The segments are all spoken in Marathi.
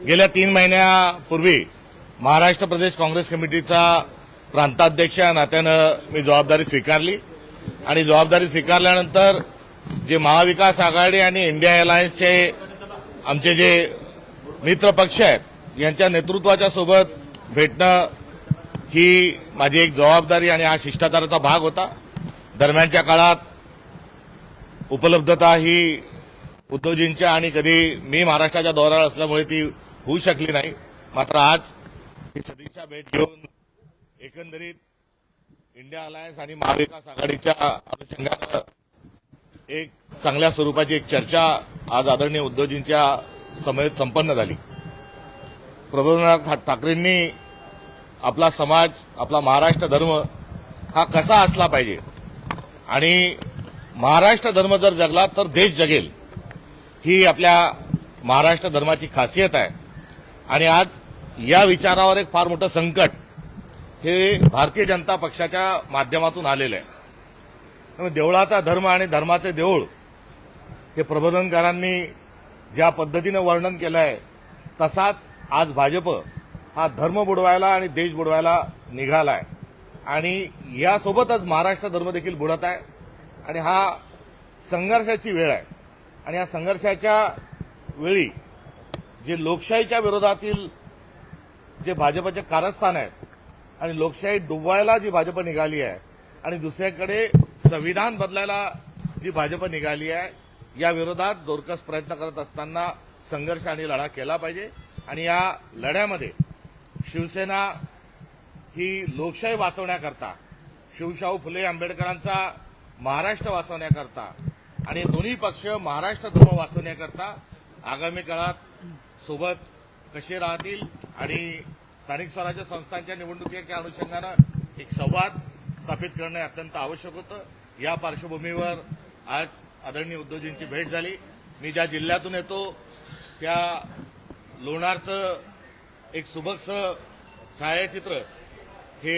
गेल्या 3 महिन्यापूर्वी महाराष्ट्र प्रदेश काँग्रेस कमिटीचा प्रांताध्यक्ष या नात्यानं मी जबाबदारी स्वीकारली आणि जबाबदारी स्वीकारल्यानंतर जे महाविकास आघाडी आणि इंडिया अलायन्सचे आमचे जे मित्र पक्ष आहेत यांच्या नेतृत्वाच्या सोबत भेटणं ही माझी एक जबाबदारी आणि हा शिष्टाचाराचा भाग होता। दरम्यानच्या काळात उपलब्धता ही उद्धवजींच्या आणि कधी मी महाराष्ट्राच्या दौऱ्यावर असल्यामुळे ती होऊ शकली नाही। मात्र आज ही सदिच्छा भेट घेऊन एकंदरीत इंडिया अलायन्स आणि महाविकास आघाडीच्या अनुषंगानं एक चांगल्या स्वरूपाची एक चर्चा आज आदरणीय उद्धवजींच्या समवेत संपन्न झाली। प्रबोधनाथ ठाकरेंनी आपला समाज, आपला महाराष्ट्र धर्म हा कसा असला पाहिजे आणि महाराष्ट्र धर्म जर जगला तर देश जगेल, ही आपल्या महाराष्ट्र धर्माची खासियत आहे। आणि आज या विचारावर एक फार मोठं संकट हे भारतीय जनता पक्षाच्या माध्यमातून आलेलं आहे। त्यामुळे देवळाचा धर्म आणि धर्माचे देऊळ हे प्रबोधनकारांनी ज्या पद्धतीनं वर्णन केलं आहे तसाच आज भाजप हा धर्म बुडवायला आणि देश बुडवायला निघालाय आणि यासोबतच महाराष्ट्र धर्म देखील बुडत आहे आणि हा संघर्षाची वेळ आहे। आणि या संघर्षाच्या वेळी जे लोकशाहीच्या विरोधातील जे भाजपचे कारस्थान आहेत आणि लोकशाही डुबवायला जी भाजप निघाली आहे आणि दुसरीकडे संविधान बदलायला जी भाजप निघाली आहे, या विरोधात जोरकस प्रयत्न करत असताना संघर्ष आणि लढा केला पाहिजे। आणि या लढ्यामध्ये शिवसेना ही लोकशाही वाचवण्याकरता, शिवशाहू फुले आंबेडकरांचा महाराष्ट्र वाचवण्याकरता आणि दोन्ही पक्ष महाराष्ट्र धर्म वाचवण्याकरता आगामी काळात सोबत कसे राहतील आणि स्थानिक स्वराज्य संस्थांच्या निवडणुकीच्या अनुषंगानं एक संवाद स्थापित करणे अत्यंत आवश्यक होतं। या पार्श्वभूमीवर आज आदरणीय उद्धवजींची भेट झाली। मी ज्या जिल्ह्यातून येतो त्या लोणारचं एक सुबकसं छायाचित्र हे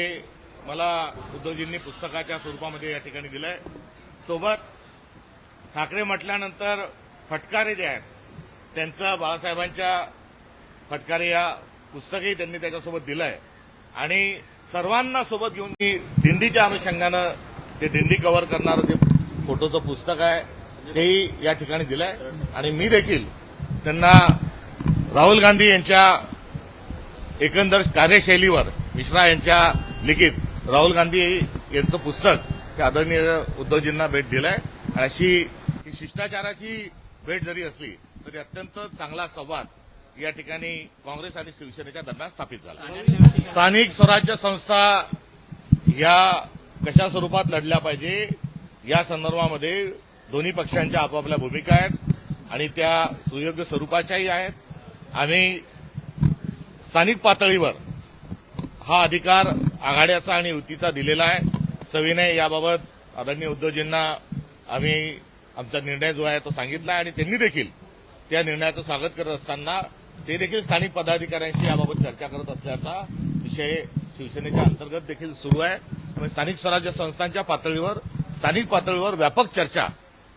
मला उद्धवजींनी पुस्तकाच्या स्वरूपामध्ये या ठिकाणी दिलंय। सोबत ठाकरे म्हटल्यानंतर फटकारे जे आहेत त्यांचं बाळासाहेबांच्या फटकारे या पुस्तकही त्यांनी त्याच्यासोबत दिलंय आणि सर्वांना सोबत घेऊन मी दिंडीच्या अनुषंगानं ते दिंडी कव्हर करणारं जे फोटोचं पुस्तक आहे तेही या ठिकाणी दिलंय। आणि मी देखील त्यांना राहुल गांधी यांच्या एकंदर कार्यशैलीवर मिश्रा यांच्या लिखित राहुल गांधी यांचं पुस्तक ते आदरणीय उद्धवजींना भेट दिलंय। आणि अशी ही शिष्टाचाराची भेट जरी असली तरी अत्यंत चांगला संवाद या ठिकाणी काँग्रेस आणि शिवसेनेच्या दरम्यान स्थापित झाला। स्थानिक स्वराज्य संस्था या कशा स्वरूपात लढल्या पाहिजे या संदर्भामध्ये दोन्ही पक्षांच्या आपापल्या भूमिका आहेत आणि त्या सुयोग्य स्वरूपाच्याही आहेत। आम्ही स्थानिक पातळीवर हा अधिकार आघाड्याचा आणि युतीचा दिलेला आहे। सविनय याबाबत आदरणीय उद्धवजींना आम्ही आमचा निर्णय जो आहे तो सांगितला आणि त्यांनी देखील त्या निर्णयाचं स्वागत करत असताना ते देखील स्थानिक पदाधिकाऱ्यांशी याबाबत चर्चा करत असल्याचा विषय शिवसेनेच्या अंतर्गत देखील सुरू आहे। त्यामुळे स्थानिक स्वराज्य संस्थांच्या पातळीवर, स्थानिक पातळीवर व्यापक चर्चा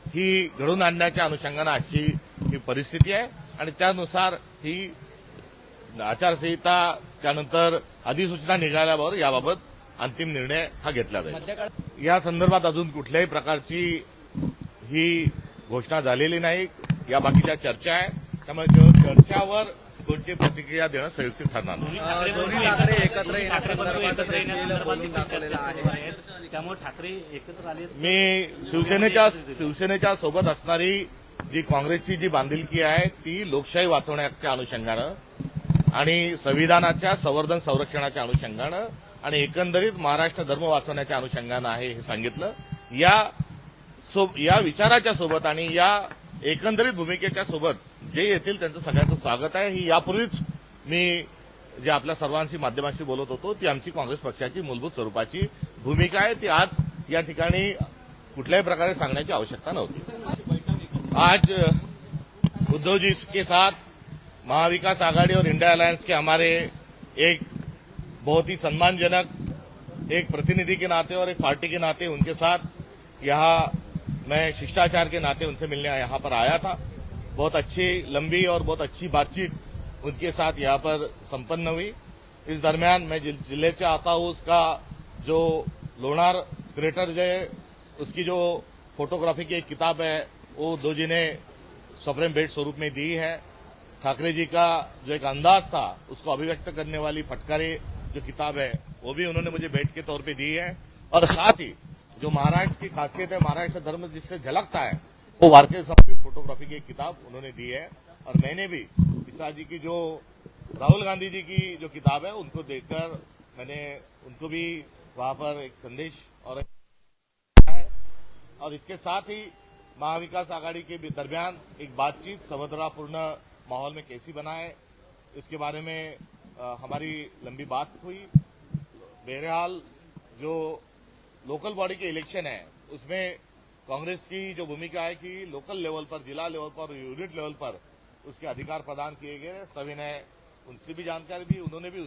ही घडवून आणण्याच्या अनुषंगानं आजची ही परिस्थिती आहे आणि त्यानुसार ही आचारसंहिता त्यानंतर अधिसूचना निघाल्यावर याबाबत अंतिम निर्णय हा घेतला जाईल। या संदर्भात अजून कुठल्याही प्रकारची ही घोषणा झालेली नाही, या बाकीच्या चर्चा आहे। त्यामुळे चर्चावर कोणती प्रतिक्रिया देणं संयुक्त ठरणार नाही। मी शिवसेनेच्या सोबत असणारी जी काँग्रेसची जी बांधिलकी आहे ती लोकशाही वाचवण्याच्या अनुषंगानं आणि संविधानाच्या संवर्धन संरक्षणाच्या अनुषंगानं आणि एकंदरीत महाराष्ट्र धर्म वाचवण्याच्या अनुषंगानं आहे हे सांगितलं। या विचाराच्या सोबत आणि या एकंदरीत भूमिकेच्या सोबत जे येतील त्यांचं सगळ्यांचं स्वागत आहे। ही यापूर्वीच मी जे आपल्या सर्वांशी माध्यमांशी बोलत होतो ती आमची काँग्रेस पक्षाची मूलभूत स्वरूपाची भूमिका आहे, ती आज या ठिकाणी कुठल्याही प्रकारे सांगण्याची आवश्यकता नव्हती। आज उद्धव जी के साथ महाविकास आघाड़ी और इंडिया अलायंस के हमारे एक बहुत ही सम्मानजनक एक प्रतिनिधि के नाते और एक पार्टी के नाते उनके साथ यहाँ मैं शिष्टाचार के नाते उनसे मिलने यहाँ पर आया था। बहुत अच्छी लंबी और बहुत अच्छी बातचीत उनके साथ यहाँ पर संपन्न हुई। इस दरमियान मैं जिले से आता हूँ, उसका जो लोणार क्रेटर जो है उसकी जो फोटोग्राफी की एक किताब है वो दो जी ने सुप्रीम भेंट स्वरूप में दी है। ठाकरे जी का जो एक अंदाज था उसको अभिव्यक्त करने वाली फटकारी जो किताब है वो भी उन्होंने मुझे भेंट के तौर पे दी है। और साथ ही जो महाराष्ट्र की खासियत है, महाराष्ट्र धर्म जिससे झलकता है, वो वारके साहब की फोटोग्राफी की एक किताब उन्होंने दी है। और मैंने भी मिश्रा जी की जो राहुल गांधी जी की जो किताब है उनको देखकर मैंने उनको भी वहां पर एक संदेश और इसके साथ ही महाविकास आघाड़ी के दरमियान एक बातचीत सौहार्दपूर्ण माहौल में कैसी बनाए इसके बारे में हमारी लंबी बात हुई। बहरहाल जो लोकल बॉडी के इलेक्शन है उसमें कांग्रेस की जो भूमिका है कि लोकल लेवल पर, जिला लेवल पर, यूनिट लेवल पर उसके अधिकार प्रदान किए गए। सभी ने उनसे भी जानकारी दी, उन्होंने भी